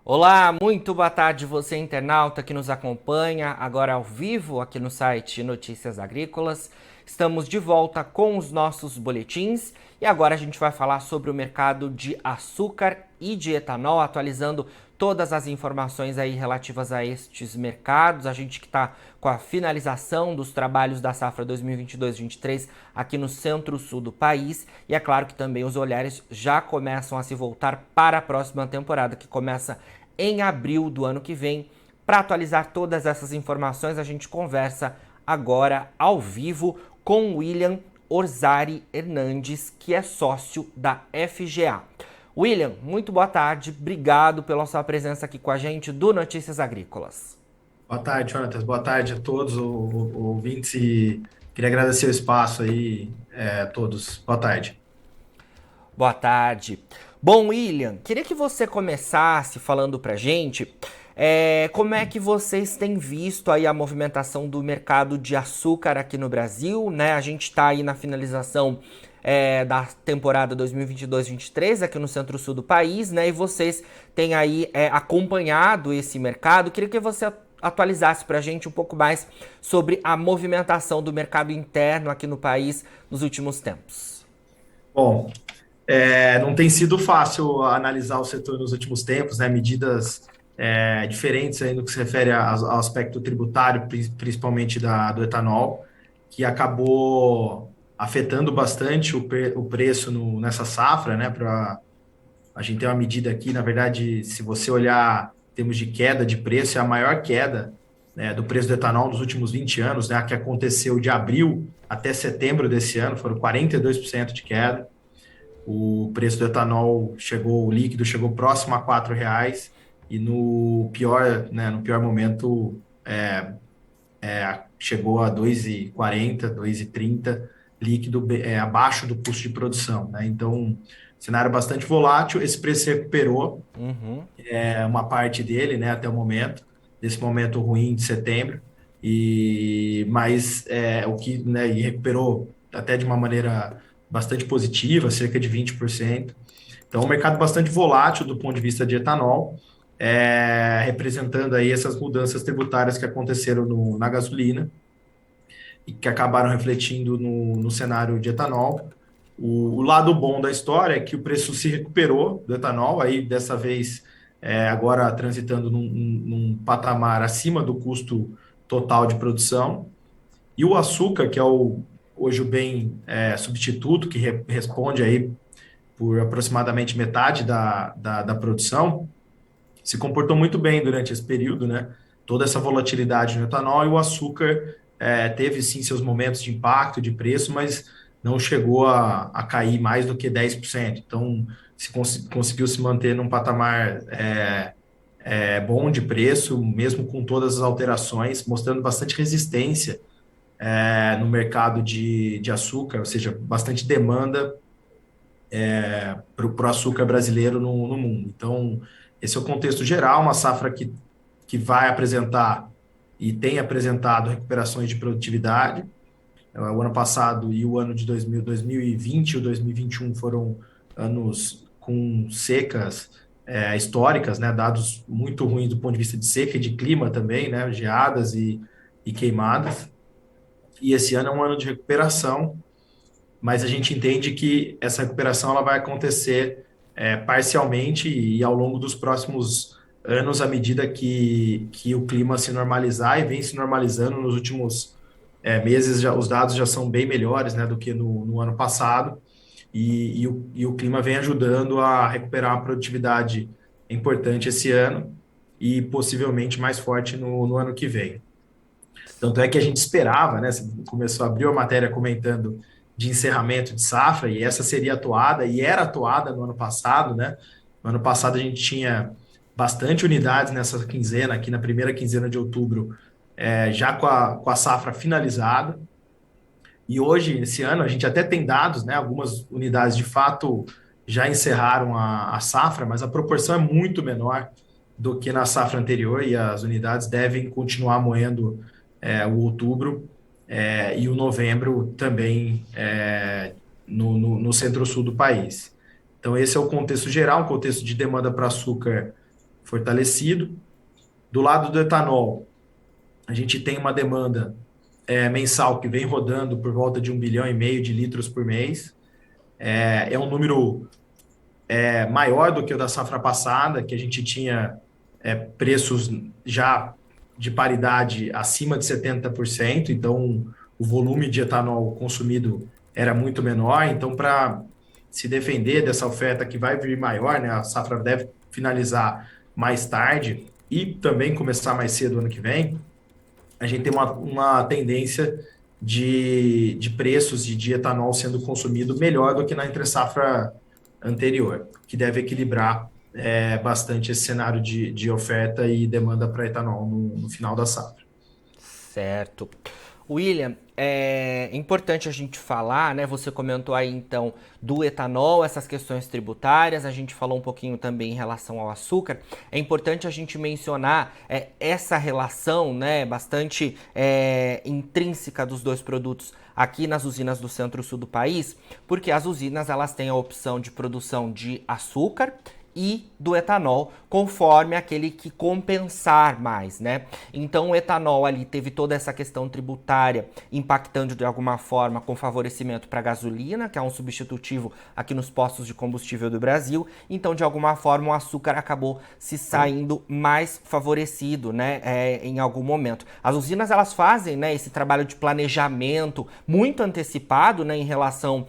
Olá, muito boa tarde você internauta que nos acompanha agora ao vivo aqui no site Notícias Agrícolas. Estamos de volta com os nossos boletins e agora a gente vai falar sobre o mercado de açúcar e de etanol, atualizando todas as informações aí relativas a estes mercados. A gente que está com a finalização dos trabalhos da safra 2022-23 aqui no centro-sul do país e é claro que também os olhares já começam a se voltar para a próxima temporada que começa em abril do ano que vem. Para atualizar todas essas informações, a gente conversa agora ao vivo com William Orzari Hernandes, que é sócio da FGA. William, muito boa tarde, obrigado pela sua presença aqui com a gente do Notícias Agrícolas. Boa tarde, Jonatas. Boa tarde a todos os ouvintes e queria agradecer o espaço aí, a todos. Boa tarde. Boa tarde. Bom, William, queria que você começasse falando pra gente como é que vocês têm visto aí a movimentação do mercado de açúcar aqui no Brasil, né? A gente está aí na finalização da temporada 2022-23 aqui no centro-sul do país, né? E vocês têm aí acompanhado esse mercado. Queria que você atualizasse para a gente um pouco mais sobre a movimentação do mercado interno aqui no país nos últimos tempos. Bom, não tem sido fácil analisar o setor nos últimos tempos, né? Medidas diferentes aí no que se refere ao aspecto tributário, principalmente do etanol, que acabou afetando bastante o preço nessa safra, né? A gente tem uma medida aqui, na verdade, se você olhar em termos de queda de preço, é a maior queda, né, do preço do etanol nos últimos 20 anos, né, que aconteceu de abril até setembro desse ano, foram 42% de queda. O preço do etanol chegou, o líquido chegou próximo a R$ 4 e no pior, né, no pior momento chegou a 2,40, 2,30 líquido, abaixo do custo de produção, né? Então, cenário bastante volátil, esse preço se recuperou, Uhum. uma parte dele, né, até o momento, desse momento ruim de setembro, mas o que, né, e recuperou até de uma maneira bastante positiva, cerca de 20%. Então, um mercado bastante volátil do ponto de vista de etanol, representando aí essas mudanças tributárias que aconteceram na gasolina e que acabaram refletindo no cenário de etanol. O lado bom da história é que o preço se recuperou do etanol, aí dessa vez agora transitando num patamar acima do custo total de produção. E o açúcar, que é hoje o bem substituto, que responde aí por aproximadamente metade da produção, se comportou muito bem durante esse período, né? Toda essa volatilidade no etanol e o açúcar teve sim seus momentos de impacto de preço, mas não chegou a cair mais do que 10%. Então, conseguiu se manter num patamar bom de preço, mesmo com todas as alterações, mostrando bastante resistência no mercado de açúcar, ou seja, bastante demanda para o açúcar brasileiro no mundo. Então, esse é o contexto geral, uma safra que vai apresentar e tem apresentado recuperações de produtividade. O ano passado e o ano de 2020 e o 2021 foram anos com secas históricas, né, dados muito ruins do ponto de vista de seca e de clima também, né, geadas e queimadas. E esse ano é um ano de recuperação, mas a gente entende que essa recuperação ela vai acontecer parcialmente e ao longo dos próximos anos, à medida que o clima se normalizar e vem se normalizando nos últimos meses, os dados já são bem melhores, né, do que no ano passado, e o clima vem ajudando a recuperar a produtividade importante esse ano e possivelmente mais forte no ano que vem. Tanto é que a gente esperava, né? Você começou a abrir a matéria comentando de encerramento de safra, e essa seria atuada, e era atuada no ano passado, né? No ano passado a gente tinha bastante unidades nessa quinzena, aqui na primeira quinzena de outubro, já com a safra finalizada. E hoje, esse ano, a gente até tem dados, né? Algumas unidades de fato já encerraram a safra, mas a proporção é muito menor do que na safra anterior, e as unidades devem continuar moendo o outubro e o novembro também no centro-sul do país. Então, esse é o contexto geral, um contexto de demanda para açúcar fortalecido. Do lado do etanol, a gente tem uma demanda mensal que vem rodando por volta de 1,5 bilhão de litros por mês. É um número maior do que o da safra passada, que a gente tinha preços já de paridade acima de 70%, então o volume de etanol consumido era muito menor. Então, para se defender dessa oferta que vai vir maior, né, a safra deve finalizar mais tarde e também começar mais cedo ano que vem, a gente tem uma tendência de preços de etanol sendo consumido melhor do que na entre-safra anterior, que deve equilibrar bastante esse cenário de oferta e demanda para etanol no final da safra. Certo. William, é importante a gente falar, né? Você comentou aí então do etanol, essas questões tributárias, a gente falou um pouquinho também em relação ao açúcar. É importante a gente mencionar essa relação, né, bastante intrínseca dos dois produtos aqui nas usinas do centro-sul do país, porque as usinas elas têm a opção de produção de açúcar e do etanol, conforme aquele que compensar mais, né? Então o etanol ali teve toda essa questão tributária impactando de alguma forma com favorecimento para a gasolina, que é um substitutivo aqui nos postos de combustível do Brasil. Então de alguma forma o açúcar acabou se saindo mais favorecido, né? Em algum momento. As usinas elas fazem, né, esse trabalho de planejamento muito antecipado, né, em relação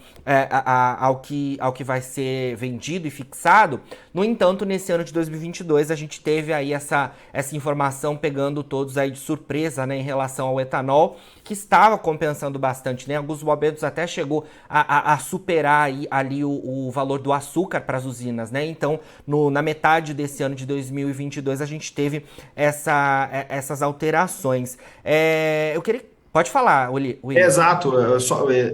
ao que vai ser vendido e fixado. No entanto, nesse ano de 2022, a gente teve aí essa informação pegando todos aí de surpresa, né, em relação ao etanol, que estava compensando bastante, né? Alguns momentos até chegou a superar aí, ali o valor do açúcar para as usinas, né? Então, na metade desse ano de 2022, a gente teve essas alterações. Eu queria... Pode falar, William. Exato.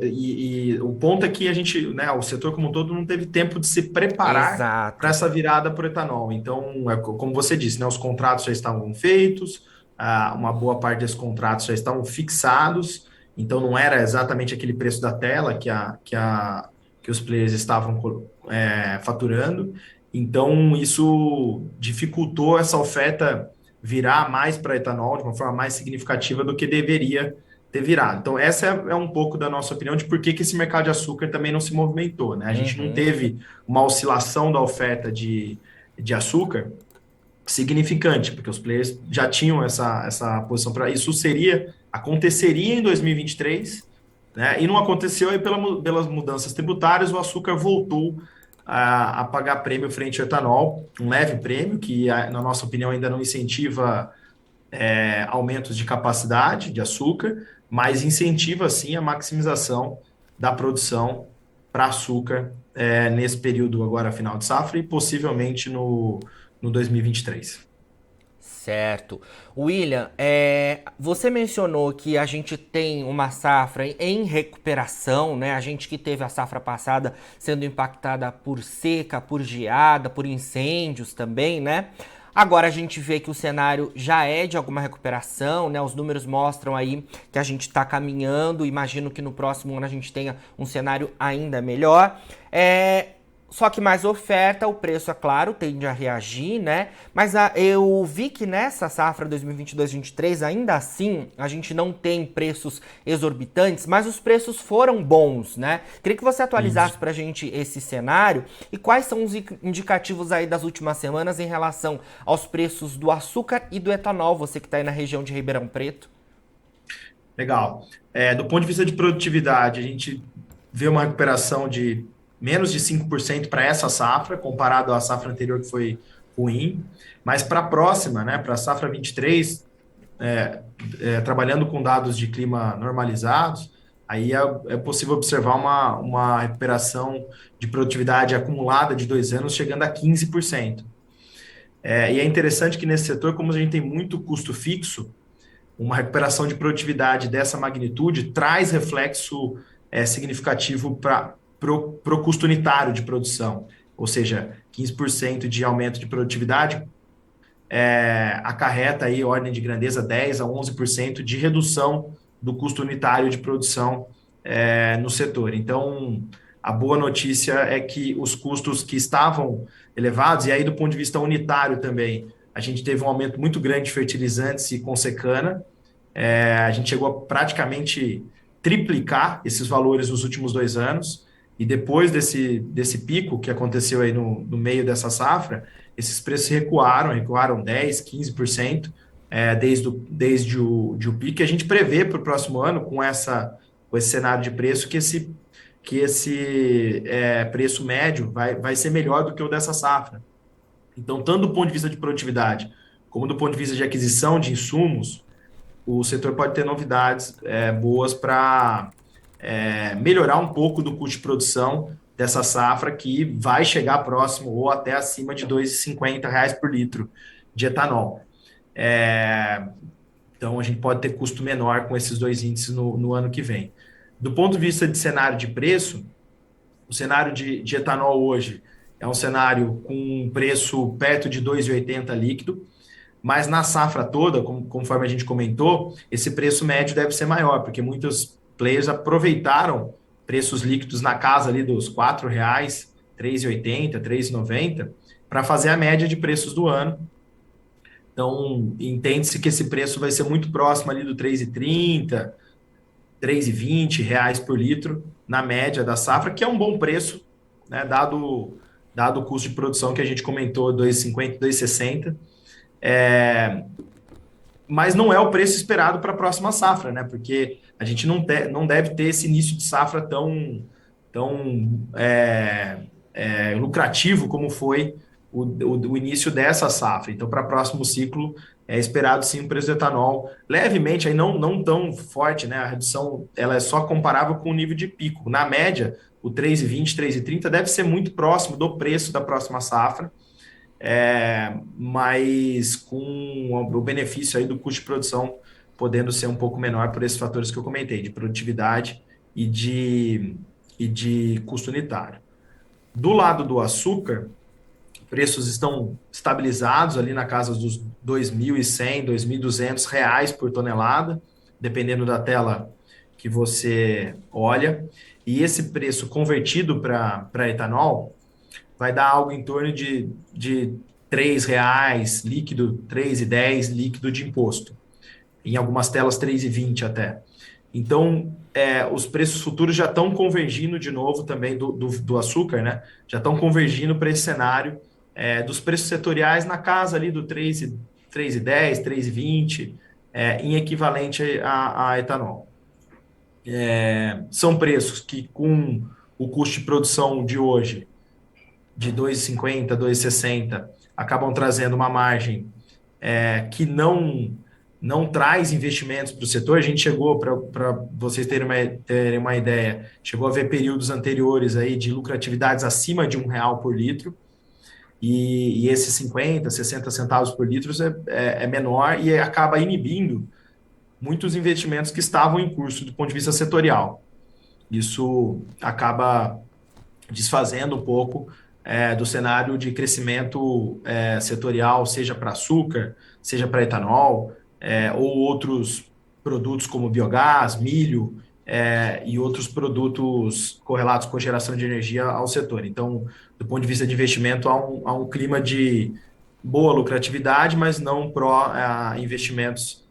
E o ponto é que a gente, né, o setor como um todo não teve tempo de se preparar para Exato. essa virada para o etanol. Então, como você disse, né, os contratos já estavam feitos, uma boa parte desses contratos já estavam fixados, então não era exatamente aquele preço da tela que os players estavam faturando. Então, isso dificultou essa oferta virar mais para etanol de uma forma mais significativa do que deveria ter virado. Então, essa é um pouco da nossa opinião de por que esse mercado de açúcar também não se movimentou, né? A gente não Uhum. teve uma oscilação da oferta de açúcar significante, porque os players já tinham essa posição para isso. Aconteceria em 2023, né? E não aconteceu aí pelas mudanças tributárias, o açúcar voltou a pagar prêmio frente ao etanol, um leve prêmio, que, na nossa opinião, ainda não incentiva aumentos de capacidade de açúcar, mas incentiva sim a maximização da produção para açúcar nesse período agora final de safra e possivelmente no 2023. Certo. William, você mencionou que a gente tem uma safra em recuperação, né? A gente que teve a safra passada sendo impactada por seca, por geada, por incêndios também, né? Agora a gente vê que o cenário já é de alguma recuperação, né? Os números mostram aí que a gente está caminhando. Imagino que no próximo ano a gente tenha um cenário ainda melhor. Só que mais oferta, o preço, é claro, tende a reagir, né? Mas eu vi que nessa safra 2022-23, ainda assim, a gente não tem preços exorbitantes, mas os preços foram bons, né? Queria que você atualizasse Isso. pra gente esse cenário e quais são os indicativos aí das últimas semanas em relação aos preços do açúcar e do etanol, você que está aí na região de Ribeirão Preto. Legal. Do ponto de vista de produtividade, a gente vê uma recuperação de menos de 5% para essa safra, comparado à safra anterior que foi ruim. Mas para a próxima, né, para a safra 23, trabalhando com dados de clima normalizados, aí é possível observar uma recuperação de produtividade acumulada de 2 anos, chegando a 15%. E é interessante que nesse setor, como a gente tem muito custo fixo, uma recuperação de produtividade dessa magnitude traz reflexo significativo para o custo unitário de produção, ou seja, 15% de aumento de produtividade acarreta aí ordem de grandeza 10 a 11% de redução do custo unitário de produção no setor. Então, a boa notícia é que os custos que estavam elevados, e aí do ponto de vista unitário também, a gente teve um aumento muito grande de fertilizantes e consecana. A gente chegou a praticamente triplicar esses valores nos últimos 2 anos, e depois desse pico que aconteceu aí no meio dessa safra, esses preços recuaram 10, 15%, desde o pico. E a gente prevê para o próximo ano, com esse cenário de preço, que esse preço médio vai ser melhor do que o dessa safra. Então, tanto do ponto de vista de produtividade, como do ponto de vista de aquisição de insumos, o setor pode ter novidades boas para melhorar um pouco do custo de produção dessa safra, que vai chegar próximo ou até acima de R$ 2,50 por litro de etanol. Então, a gente pode ter custo menor com esses dois índices no ano que vem. Do ponto de vista de cenário de preço, o cenário de etanol hoje é um cenário com um preço perto de R$ 2,80 líquido, mas na safra toda, conforme a gente comentou, esse preço médio deve ser maior, porque muitos players aproveitaram preços líquidos na casa ali dos R$ 4,00, R$ 3,80, R$ 3,90, para fazer a média de preços do ano. Então, entende-se que esse preço vai ser muito próximo ali do R$ 3,30, R$ 3,20 por litro, na média da safra, que é um bom preço, né, dado o custo de produção que a gente comentou, R$ 2,50, R$ 2,60. Mas não é o preço esperado para a próxima safra, né? Porque a gente não deve ter esse início de safra tão lucrativo como foi o início dessa safra. Então, para o próximo ciclo, é esperado sim o preço do etanol levemente, aí não tão forte, né? A redução ela é só comparável com o nível de pico. Na média, o 3,20, 3,30 deve ser muito próximo do preço da próxima safra. Mas com o benefício aí do custo de produção podendo ser um pouco menor por esses fatores que eu comentei, de produtividade e de custo unitário. Do lado do açúcar, preços estão estabilizados ali na casa dos R$ 2.100, R$ 2.200 por tonelada, dependendo da tela que você olha. E esse preço convertido para etanol vai dar algo em torno de R$ 3,00 líquido, R$ 3,10 líquido de imposto. Em algumas telas, R$ 3,20 até. Então, os preços futuros já estão convergindo de novo também do açúcar, né? Já estão convergindo para esse cenário dos preços setoriais na casa ali do 3,10, 3,20, em equivalente a etanol. São preços que, com o custo de produção de hoje, de 2,50, 2,60, acabam trazendo uma margem que não traz investimentos para o setor. A gente chegou, para vocês terem uma ideia, chegou a ver períodos anteriores aí de lucratividades acima de R$ 1 por litro, e esses 50, 60 centavos por litro é menor e acaba inibindo muitos investimentos que estavam em curso do ponto de vista setorial. Isso acaba desfazendo um pouco do cenário de crescimento setorial, seja para açúcar, seja para etanol, ou outros produtos como biogás, milho, e outros produtos correlatos com geração de energia ao setor. Então, do ponto de vista de investimento, há um clima de boa lucratividade, mas não investimentos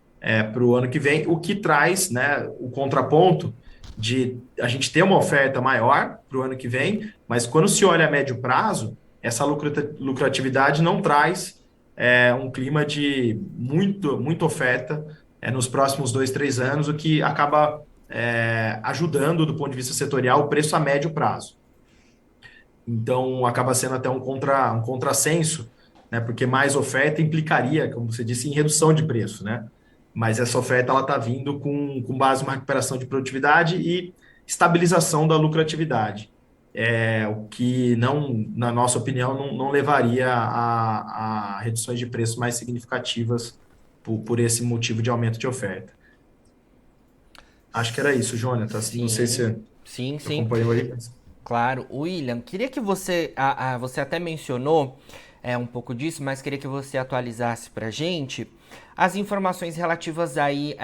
para o ano que vem, o que traz, né, o contraponto de a gente ter uma oferta maior para o ano que vem, mas quando se olha a médio prazo, essa lucratividade não traz um clima de muita oferta nos próximos 2, 3 anos, o que acaba ajudando, do ponto de vista setorial, o preço a médio prazo. Então, acaba sendo até um contrassenso, né, porque mais oferta implicaria, como você disse, em redução de preço, né? Mas essa oferta está vindo com base numa recuperação de produtividade e estabilização da lucratividade, o que, na nossa opinião, não levaria a reduções de preço mais significativas por esse motivo de aumento de oferta. Acho que era isso, Jonathan. Não sei se sim. acompanhou aí. Claro. William, queria que você até mencionou um pouco disso, mas queria que você atualizasse para a gente as informações relativas aí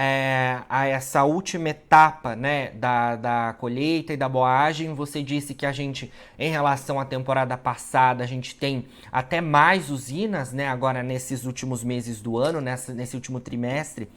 a essa última etapa, né, da colheita e da boagem. Você disse que a gente, em relação à temporada passada, a gente tem até mais usinas, né, agora nesses últimos meses do ano, nesse último trimestre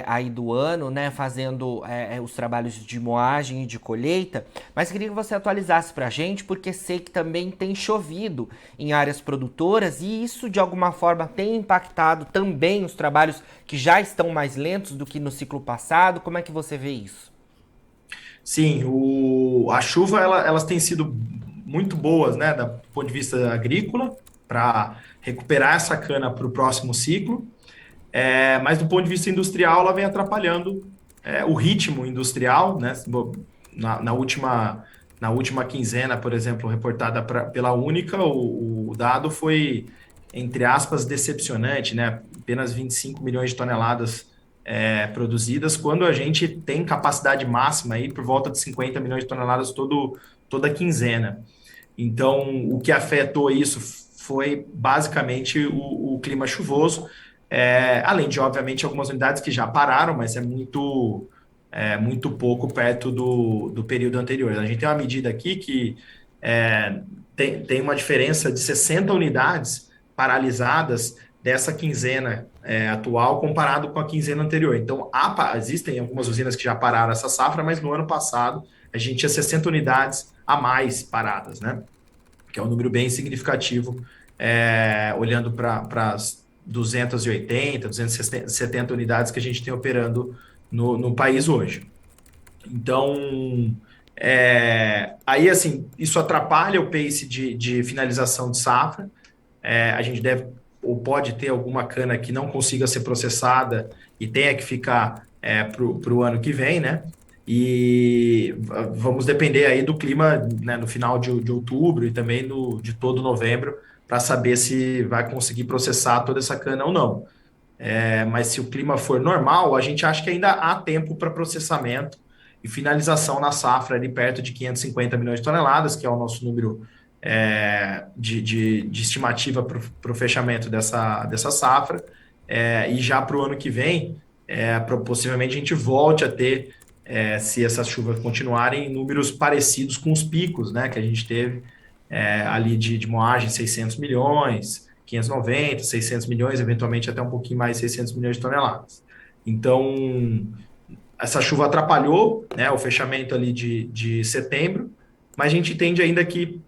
aí do ano, né, fazendo os trabalhos de moagem e de colheita, mas queria que você atualizasse para a gente, porque sei que também tem chovido em áreas produtoras e isso de alguma forma tem impactado também os trabalhos que já estão mais lentos do que no ciclo passado. Como é que você vê isso? Sim, a chuva elas têm sido muito boas, né, do ponto de vista agrícola, para recuperar essa cana para o próximo ciclo. Mas do ponto de vista industrial, ela vem atrapalhando o ritmo industrial, né? Na última quinzena, por exemplo, reportada pela Única, o dado foi, entre aspas, decepcionante, né? Apenas 25 milhões de toneladas produzidas, quando a gente tem capacidade máxima aí por volta de 50 milhões de toneladas toda quinzena. Então, o que afetou isso foi basicamente o clima chuvoso, além de, obviamente, algumas unidades que já pararam, mas muito pouco perto do período anterior. A gente tem uma medida aqui que tem uma diferença de 60 unidades paralisadas dessa quinzena atual comparado com a quinzena anterior. Então, existem algumas usinas que já pararam essa safra, mas no ano passado a gente tinha 60 unidades a mais paradas, né? Que é um número bem significativo, olhando para as 280, 270 unidades que a gente tem operando no país hoje. Então, aí assim, isso atrapalha o pace de finalização de safra. A gente deve ou pode ter alguma cana que não consiga ser processada e tenha que ficar para o ano que vem, né? E vamos depender aí do clima, né, no final de outubro e também de todo novembro para saber se vai conseguir processar toda essa cana ou não. Mas se o clima for normal, a gente acha que ainda há tempo para processamento e finalização na safra ali perto de 550 milhões de toneladas, que é o nosso número de estimativa para o fechamento dessa safra. E já para o ano que vem, possivelmente a gente volte a ter, se essas chuvas continuarem, números parecidos com os picos, né, que a gente teve ali de moagem, 600 milhões, 590, 600 milhões, eventualmente até um pouquinho mais, 600 milhões de toneladas. Então, essa chuva atrapalhou, né, o fechamento ali de setembro, mas a gente entende ainda que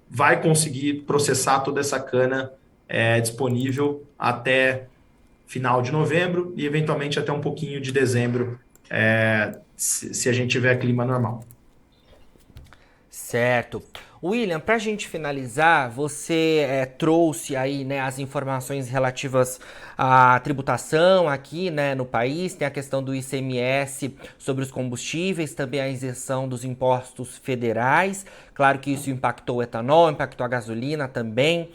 vai conseguir processar toda essa cana disponível até final de novembro e eventualmente até um pouquinho de dezembro, se a gente tiver clima normal. Certo. William, para a gente finalizar, você trouxe aí, né, as informações relativas à tributação aqui, né, no país. Tem a questão do ICMS sobre os combustíveis, também a isenção dos impostos federais. Claro que isso impactou o etanol, impactou a gasolina também.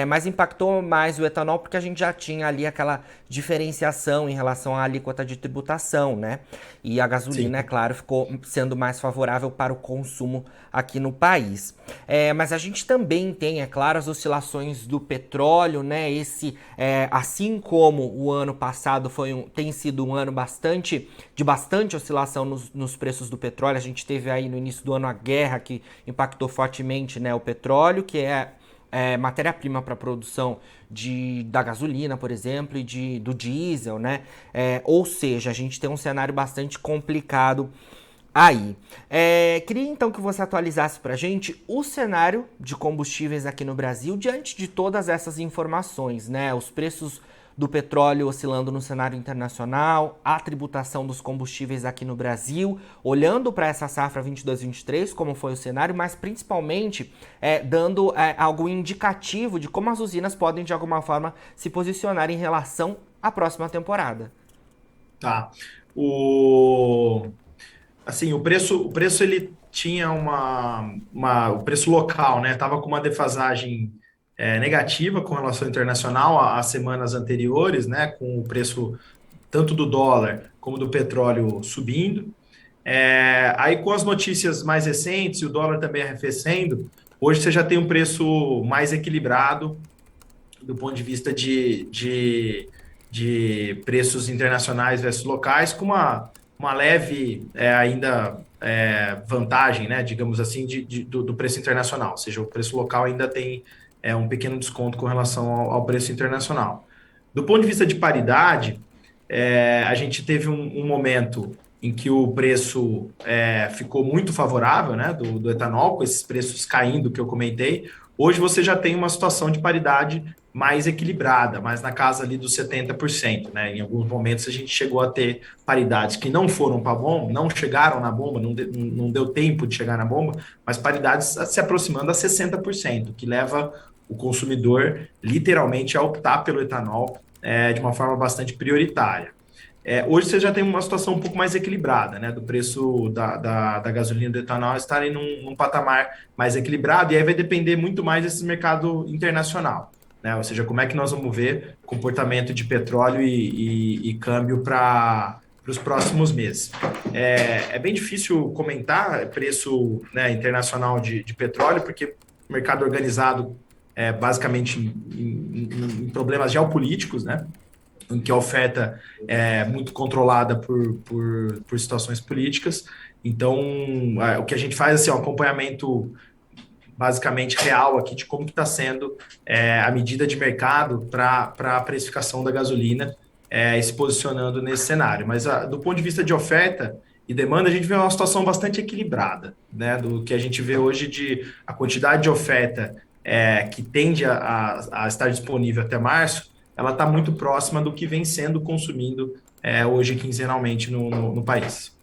Mas impactou mais o etanol porque a gente já tinha ali aquela diferenciação em relação à alíquota de tributação, né? E a gasolina, Sim. é claro, ficou sendo mais favorável para o consumo aqui no país. Mas a gente também tem, é claro, as oscilações do petróleo, né? Assim como o ano passado tem sido um ano de bastante oscilação nos preços do petróleo. A gente teve aí no início do ano a guerra que impactou fortemente, né, o petróleo, que é matéria-prima para a produção da gasolina, por exemplo, e do diesel, né? Ou seja, a gente tem um cenário bastante complicado aí. Queria então que você atualizasse para a gente o cenário de combustíveis aqui no Brasil diante de todas essas informações, né? Os preços do petróleo oscilando no cenário internacional, a tributação dos combustíveis aqui no Brasil, olhando para essa safra 22-23, como foi o cenário, mas principalmente dando algo indicativo de como as usinas podem, de alguma forma, se posicionar em relação à próxima temporada. Tá. Assim, o preço ele tinha o preço local, né? Tava com uma defasagem negativa com relação ao internacional às semanas anteriores, né? Com o preço tanto do dólar como do petróleo subindo. Aí com as notícias mais recentes e o dólar também arrefecendo, hoje você já tem um preço mais equilibrado, do ponto de vista de preços internacionais versus locais, com uma leve vantagem, né, digamos assim, do preço internacional. Ou seja, o preço local ainda tem um pequeno desconto com relação ao preço internacional. Do ponto de vista de paridade, a gente teve um momento em que o preço ficou muito favorável, né, do etanol, com esses preços caindo que eu comentei. Hoje você já tem uma situação de paridade mais equilibrada, mais na casa ali dos 70%, né? Em alguns momentos a gente chegou a ter paridades que não foram para a bomba, não chegaram na bomba, não deu tempo de chegar na bomba, mas paridades se aproximando a 60%, que leva o consumidor literalmente a optar pelo etanol de uma forma bastante prioritária. Hoje você já tem uma situação um pouco mais equilibrada, né? Do preço da gasolina e do etanol estarem num patamar mais equilibrado, e aí vai depender muito mais desse mercado internacional, né? Ou seja, como é que nós vamos ver comportamento de petróleo e câmbio para os próximos meses. É bem difícil comentar preço, né, internacional de petróleo, porque o mercado organizado basicamente em problemas geopolíticos, né? Em que a oferta é muito controlada por situações políticas. Então, o que a gente faz é assim, um acompanhamento basicamente real aqui de como que está sendo a medida de mercado para a precificação da gasolina e se posicionando nesse cenário. Mas do ponto de vista de oferta e demanda, a gente vê uma situação bastante equilibrada, né? Do que a gente vê hoje de a quantidade de oferta que tende a estar disponível até março, ela está muito próxima do que vem sendo consumido hoje quinzenalmente no país.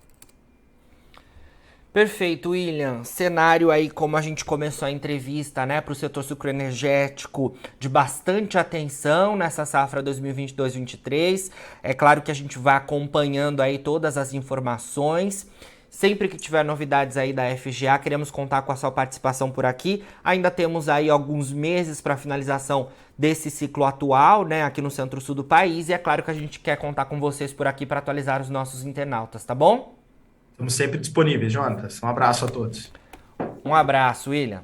Perfeito, William. Cenário aí, como a gente começou a entrevista, né, para o setor sucroenergético, de bastante atenção nessa safra 2022-23. É claro que a gente vai acompanhando aí todas as informações. Sempre que tiver novidades aí da FGA, queremos contar com a sua participação por aqui. Ainda temos aí alguns meses para a finalização desse ciclo atual, né, aqui no centro-sul do país. E é claro que a gente quer contar com vocês por aqui para atualizar os nossos internautas, tá bom? Estamos sempre disponíveis, Jonatas. Um abraço a todos. Um abraço, William.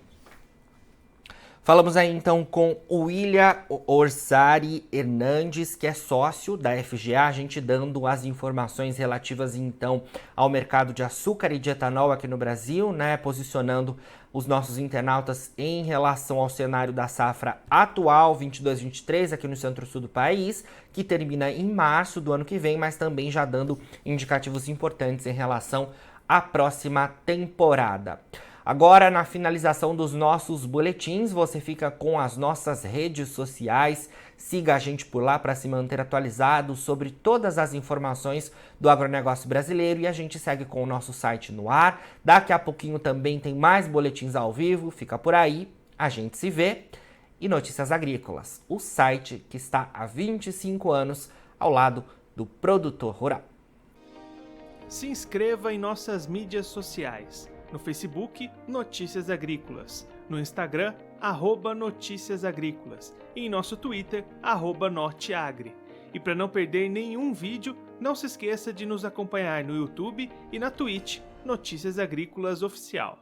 Falamos aí então com o William Orsari Hernandes, que é sócio da FGA, a gente dando as informações relativas então ao mercado de açúcar e de etanol aqui no Brasil, né, posicionando os nossos internautas em relação ao cenário da safra atual 22-23 aqui no centro-sul do país, que termina em março do ano que vem, mas também já dando indicativos importantes em relação à próxima temporada. Agora, na finalização dos nossos boletins, você fica com as nossas redes sociais. Siga a gente por lá para se manter atualizado sobre todas as informações do agronegócio brasileiro, e a gente segue com o nosso site no ar. Daqui a pouquinho também tem mais boletins ao vivo, fica por aí, a gente se vê. E Notícias Agrícolas, o site que está há 25 anos ao lado do produtor rural. Se inscreva em nossas mídias sociais. No Facebook, Notícias Agrícolas. No Instagram, @Notícias Agrícolas. E em nosso Twitter, @Norteagri. E para não perder nenhum vídeo, não se esqueça de nos acompanhar no YouTube e na Twitch, Notícias Agrícolas Oficial.